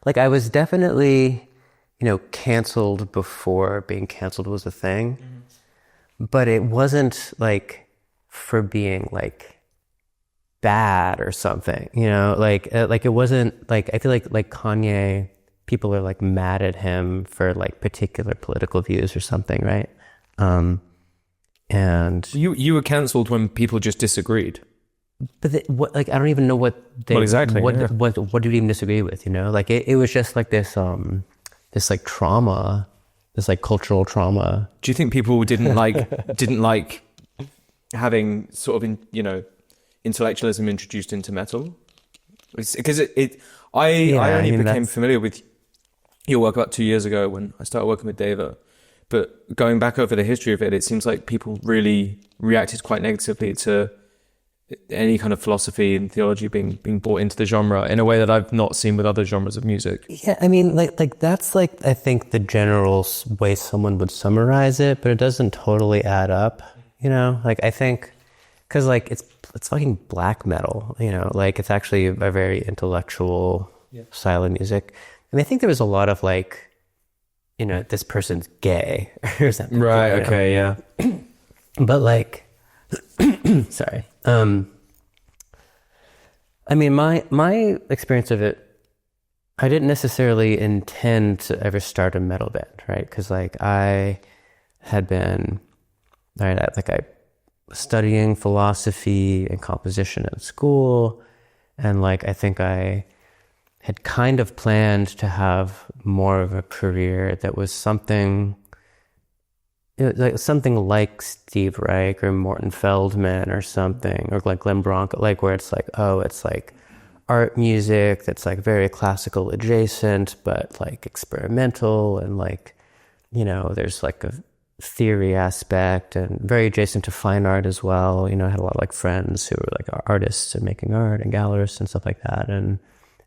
like I was definitely, canceled before being canceled was a thing, but it wasn't like for being like bad or something, like it wasn't like, I feel like Kanye, people are like mad at him for like particular political views or something, right? And you were cancelled when people just disagreed. but what, like, I don't even know what they, Well, exactly, what, yeah. what do you even disagree with, like it was just like this like trauma, this like cultural trauma. Do you think people didn't like having sort of intellectualism introduced into metal? Because I only became familiar with your work about 2 years ago when I started working with Deva. But going back over the history of it, it seems like people really reacted quite negatively to any kind of philosophy and theology being brought into the genre in a way that I've not seen with other genres of music. Yeah, I mean, like that's like, I think the general way someone would summarize it, but it doesn't totally add up, like I think, because like it's fucking black metal, like it's actually a very intellectual style of music. I mean, I think there was a lot of like, this person's gay or something. Right, okay, yeah. But like, sorry. I mean, my experience of it, I didn't necessarily intend to ever start a metal band, right? Because like I had been, right, I was studying philosophy and composition at school, and like I think I had kind of planned to have more of a career that was something like Steve Reich or Morton Feldman or something, or like Glenn Bronco, like where it's like, oh, it's like art music that's like very classical adjacent, but like experimental, and like, there's like a theory aspect and very adjacent to fine art as well. I had a lot of like friends who were like artists and making art and gallerists and stuff like that.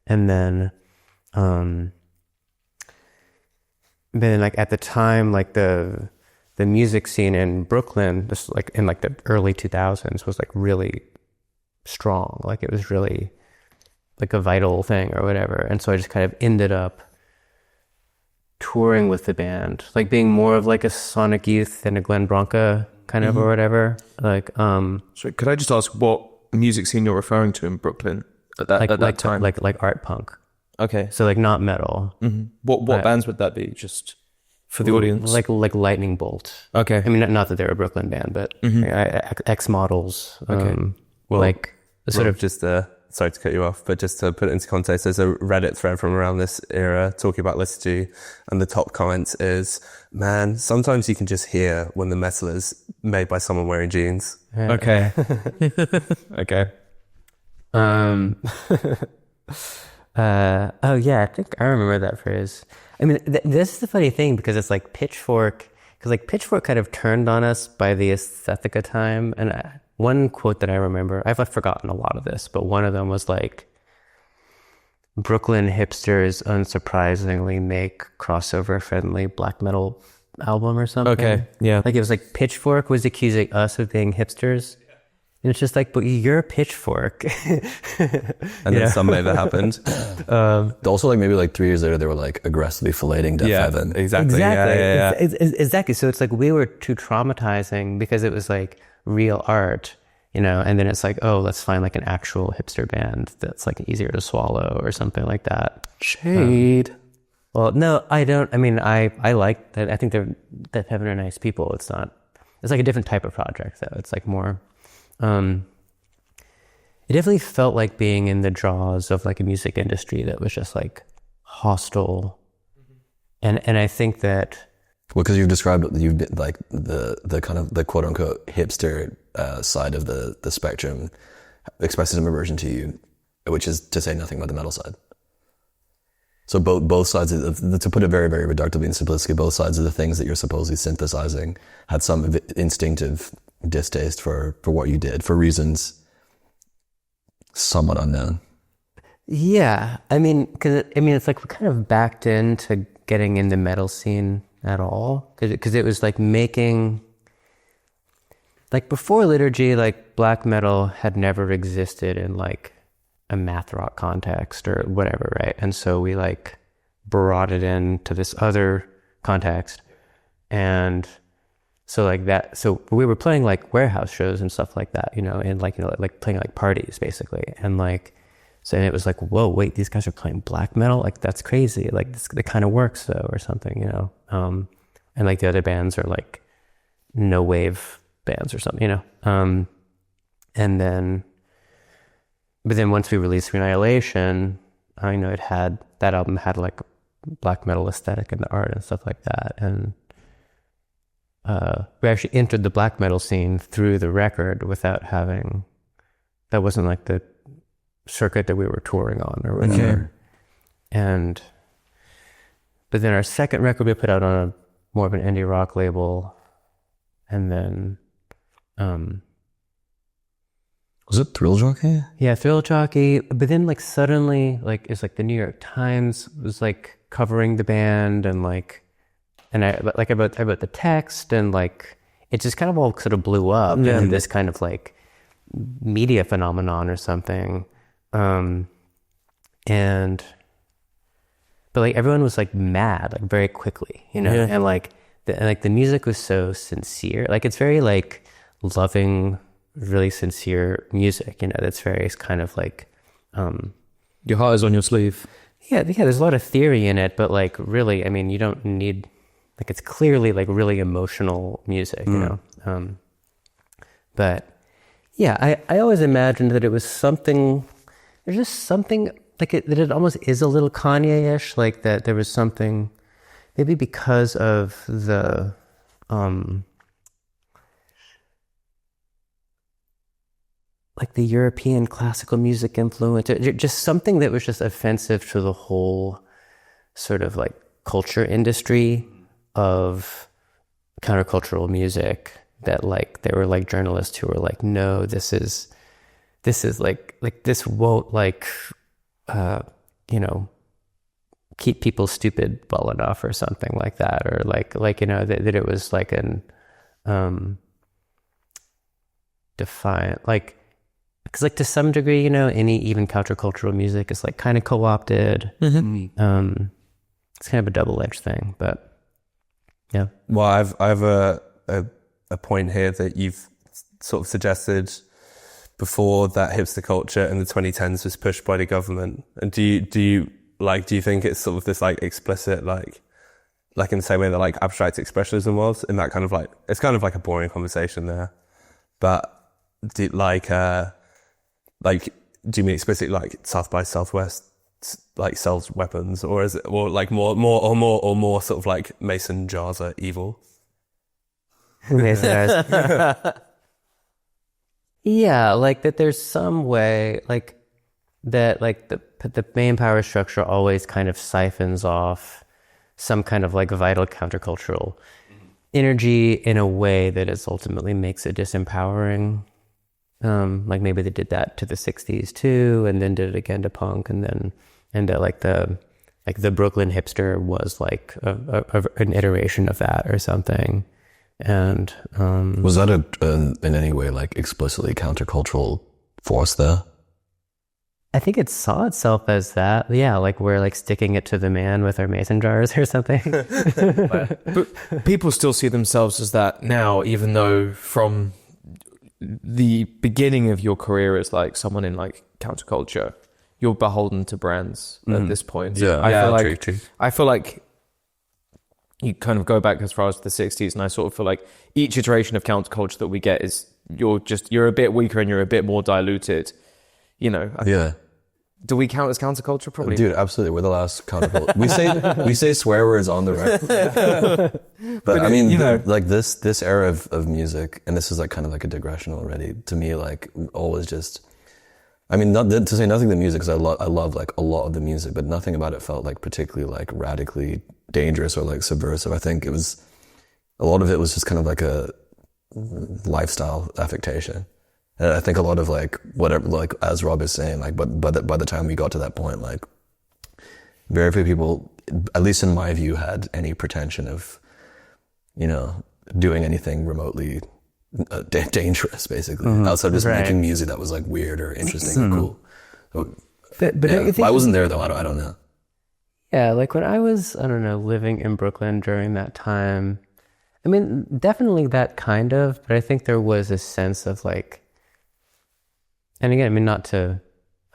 And then like at the time, like the music scene in Brooklyn, just like in like the early 2000s, was like really strong. Like it was really like a vital thing or whatever. And so I just kind of ended up touring with the band, like being more of like a Sonic Youth than a Glenn Bronco kind of or whatever. Like, So could I just ask what music scene you're referring to in Brooklyn at that time? Like art punk. Okay. So like not metal. What bands would that be? Just for the audience? Like Lightning Bolt. Okay. I mean, not that they're a Brooklyn band, but X Models. Okay. Well, like sort of just sorry to cut you off, but just to put it into context, there's a Reddit thread from around this era talking about LITVRGY, and the top comments is, man, sometimes you can just hear when the metal is made by someone wearing jeans. Okay. Okay. Oh yeah, I think I remember that phrase. I mean, this is the funny thing, because it's like Pitchfork, because like Pitchfork kind of turned on us by the Aesthetica time, and one quote that I remember, I've forgotten a lot of this, but one of them was like, Brooklyn hipsters unsurprisingly make crossover friendly black metal album or something. Okay, yeah. Like it was like Pitchfork was accusing us of being hipsters. And it's just like, but you're a Pitchfork. And then some may have happened. Also, like maybe like 3 years later, they were like aggressively filleting Death Heaven. Exactly. Yeah. Exactly. So it's like we were too traumatizing because it was like real art, and then it's like, oh, let's find like an actual hipster band that's like easier to swallow or something like that. Shade. Well, no, I don't. I mean, I like that. I think Death Heaven are nice people. It's like a different type of project though. It's like more, it definitely felt like being in the jaws of like a music industry that was just like hostile. And I think that, well, because you've described like the kind of the quote unquote hipster side of the spectrum expresses some aversion to you, which is to say nothing about the metal side. So both sides to put it very, very reductively and simplistically, both sides of the things that you're supposedly synthesizing had some instinctive distaste for what you did for reasons somewhat unknown. Yeah, I mean, it's like we kind of backed into getting in the metal scene at all, because it was like making, like before LITVRGY, like black metal had never existed in like a math rock context or whatever, right? And so we like brought it into this other context. And so like that, so we were playing like warehouse shows and stuff like that, you know, and like, you know, like playing like parties basically. And like, so and it was like, whoa, wait, these guys are playing black metal? Like, that's crazy. Like, this, it kind of works though, or something, you know? And like the other bands are like no wave bands or something, you know? And then, but then once we released Annihilation, I know that album had like black metal aesthetic in the art and stuff like that. And we actually entered the black metal scene through the record without having, that wasn't like the circuit that we were touring on or whatever. Okay. But then our second record we put out on a more of an indie rock label. And then, was it Thrill Jockey? Yeah, Thrill Jockey. But then like suddenly, like it's like the New York Times was like covering the band and like, and I like about the text and like, it just kind of all sort of blew up in this kind of like media phenomenon or something. But like everyone was like mad, like very quickly, you know, and like the music was so sincere. Like it's very like loving, really sincere music, you know, that's very kind of like, your heart is on your sleeve. Yeah, there's a lot of theory in it, but like really, I mean, you don't need, like it's clearly like really emotional music, you know? But yeah, I always imagined that it was something, there's just something like that it almost is a little Kanye-ish, like that there was something, maybe because of the, like the European classical music influence, just something that was just offensive to the whole sort of like culture industry of countercultural music, that like there were like journalists who were like, no, this is like this won't like you know, keep people stupid well enough or something like that, or like you know that it was like an defiant, like, because like to some degree, you know, any even countercultural music is like kind of co-opted. It's kind of a double-edged thing, but yeah. Well, I've a point here that you've sort of suggested before, that hipster culture in the 2010s was pushed by the government. And do you think it's sort of this like explicit, like in the same way that like abstract expressionism was, in that kind of like, it's kind of like a boring conversation there, but do you mean explicitly like South by Southwest like sells weapons, or is it, or like more sort of like Mason jars are evil? Mason jars. Yeah, like that there's some way like that, like the main power structure always kind of siphons off some kind of like vital countercultural energy in a way that is ultimately makes it disempowering. Like maybe they did that to the 60s too, and then did it again to punk, and like the Brooklyn hipster was like an iteration of that or something. And was that in any way like explicitly countercultural force there? I think it saw itself as that. Yeah, like we're like sticking it to the man with our mason jars or something. But people still see themselves as that now, even though from the beginning of your career as like someone in like counterculture, you're beholden to brands at this point. Yeah, true. I feel like you kind of go back as far as the 60s, and I sort of feel like each iteration of counterculture that we get is you're a bit weaker and you're a bit more diluted, you know. Yeah. Do we count as counterculture? Probably. Dude, absolutely. We're the last counterculture. We say swear words on the record. But I mean, you know, like this era of music, and this is like kind of like a digression already, to me, like always just, I mean, not to say nothing of the music, because I love like a lot of the music, but nothing about it felt like particularly like radically dangerous or like subversive. I think a lot of it was just kind of like a lifestyle affectation. And I think a lot of like whatever, like as Rob is saying, like, but by the time we got to that point, like very few people, at least in my view, had any pretension of, you know, doing anything remotely dangerous, basically, outside of just making music that was like weird or interesting or cool. So, but yeah. I wasn't there though. I don't know. Yeah, like when I was, I don't know, living in Brooklyn during that time, I mean, definitely that kind of, but I think there was a sense of like, and again, I mean, not to,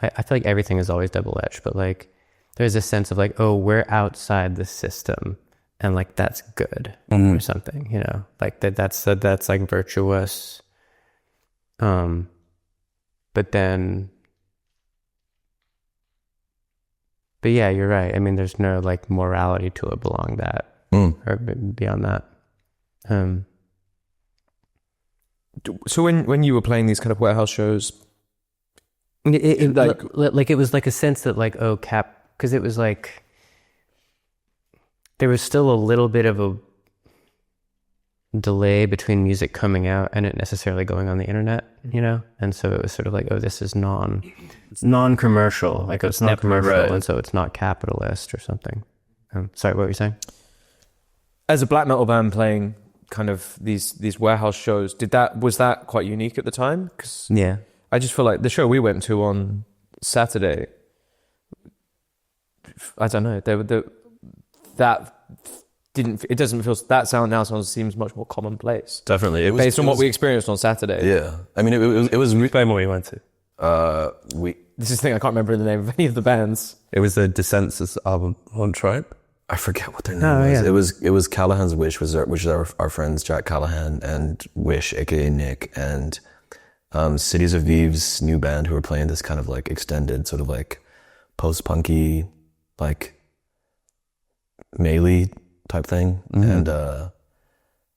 I feel like everything is always double-edged, but like there's a sense of like, oh, we're outside the system and like that's good or something, you know, like that's like virtuous. But then, but yeah, you're right. I mean, there's no like morality to it belong that or beyond that. So when you were playing these kind of warehouse shows, like it was like a sense that like, oh, because it was like there was still a little bit of a delay between music coming out and it necessarily going on the internet, you know? And so it was sort of like, oh, this is it's non-commercial, like it's not commercial, right. And so it's not capitalist or something. Sorry, what were you saying? As a black metal band playing kind of these warehouse shows, was that quite unique at the time? 'Cause yeah, I just feel like the show we went to on Saturday, I don't know, it doesn't feel, that sound now seems much more commonplace. Definitely. Based on what we experienced on Saturday. Yeah. I mean, it was Explain what we went to. This is the thing, I can't remember the name of any of the bands. It was the Descensus album on Tribe. I forget what their name was. Yeah. It was Callahan's Wish, which is our friends Jack Callahan and Wish, aka Nick, and Cities of Vive's new band who were playing this kind of like extended sort of like post-punky, like melee type thing. And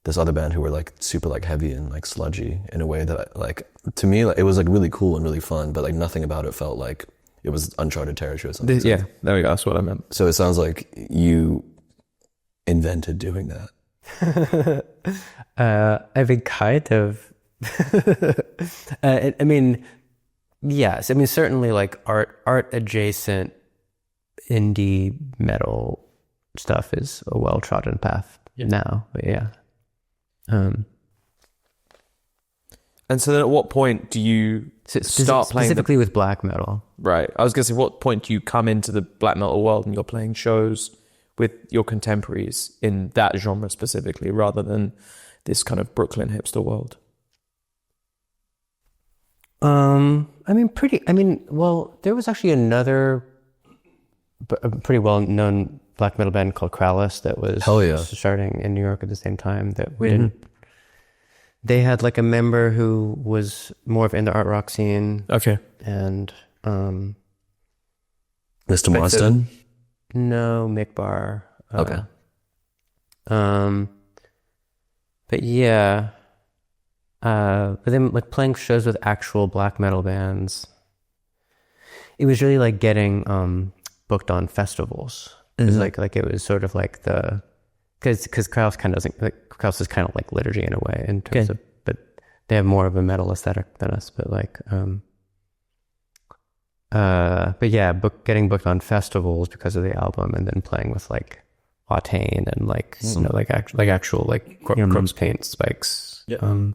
this other band who were like super like heavy and like sludgy in a way that like, to me, like, it was like really cool and really fun, but like nothing about it felt like it was uncharted territory or something. Yeah, there we go. That's what I meant. So it sounds like you invented doing that. I mean, kind of. I mean, yes. I mean, certainly like art adjacent indie metal stuff is a well-trodden path now. But yeah. And so then at what point do you start playing specifically with black metal? Right. I was going to say, what point do you come into the black metal world and you're playing shows with your contemporaries in that genre specifically, rather than this kind of Brooklyn hipster world? Well, there was actually another a pretty well-known black metal band called Krallis that was starting in New York at the same time that we didn't. They had like a member who was more of in the art rock scene. Okay. And Mr. Marston? No, Mick Barr. Okay. But yeah. But then like playing shows with actual black metal bands, it was really like getting booked on festivals. It was like it was sort of like because Krauss kind of doesn't, like, Krauss is kind of like liturgy in a way in terms of, but they have more of a metal aesthetic than us. But like, but yeah, getting booked on festivals because of the album, and then playing with like Autain and like you know like actual like corpse paint spikes. Yeah.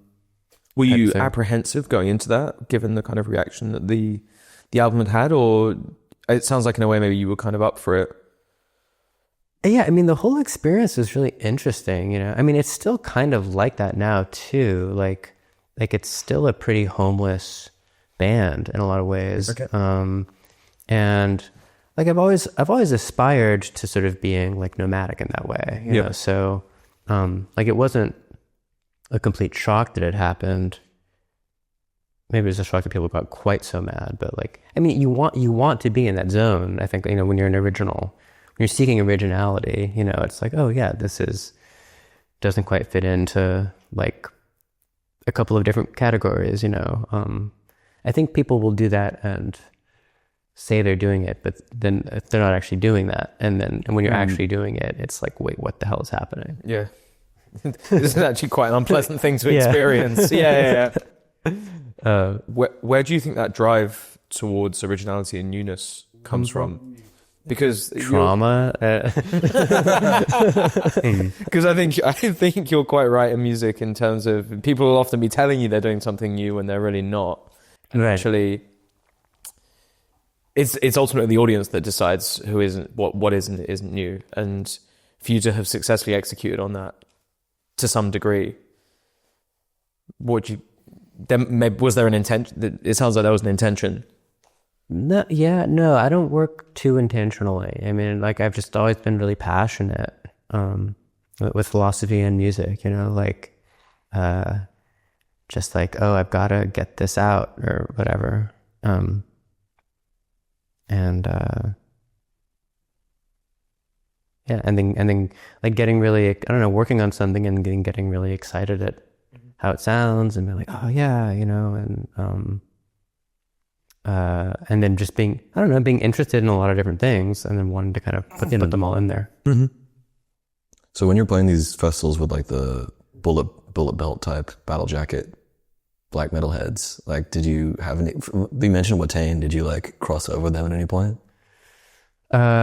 Were you apprehensive going into that, given the kind of reaction that the album had, or it sounds like in a way maybe you were kind of up for it? Yeah, I mean, the whole experience was really interesting, you know. I mean, it's still kind of like that now too. Like it's still a pretty homeless band in a lot of ways. Okay. And like I've always aspired to sort of being like nomadic in that way, you know. So like it wasn't a complete shock that it happened. Maybe it was a shock that people got quite so mad, but like, I mean, you want to be in that zone. I think, you know, when you're when you're seeking originality, you know, it's like, oh yeah, doesn't quite fit into like a couple of different categories, you know. I think people will do that and say they're doing it, but then they're not actually doing that. And when you're actually doing it, it's like, wait, what the hell is happening? Yeah. This is actually quite an unpleasant thing to experience. Yeah. Where do you think that drive towards originality and newness comes from? Because trauma. Because I think you're quite right in music in terms of people will often be telling you they're doing something new when they're really not. And right. Actually, it's ultimately the audience that decides who isn't, what isn't new. And for you to have successfully executed on that to some degree, was there an intention? It sounds like there was an intention. No, yeah, no, I don't work too intentionally. I mean, like, I've just always been really passionate with philosophy and music, you know, like, just like, oh, I've got to get this out or whatever. Yeah, and then like getting really, I don't know, working on something and getting really excited at how it sounds and being like, oh yeah, you know, and then just being, I don't know, being interested in a lot of different things and then wanting to kind of put them all in there. Mm-hmm. So when you're playing these festivals with like the bullet belt type battle jacket black metal heads, like, did you have any, you mentioned Watain, did you like cross over them at any point?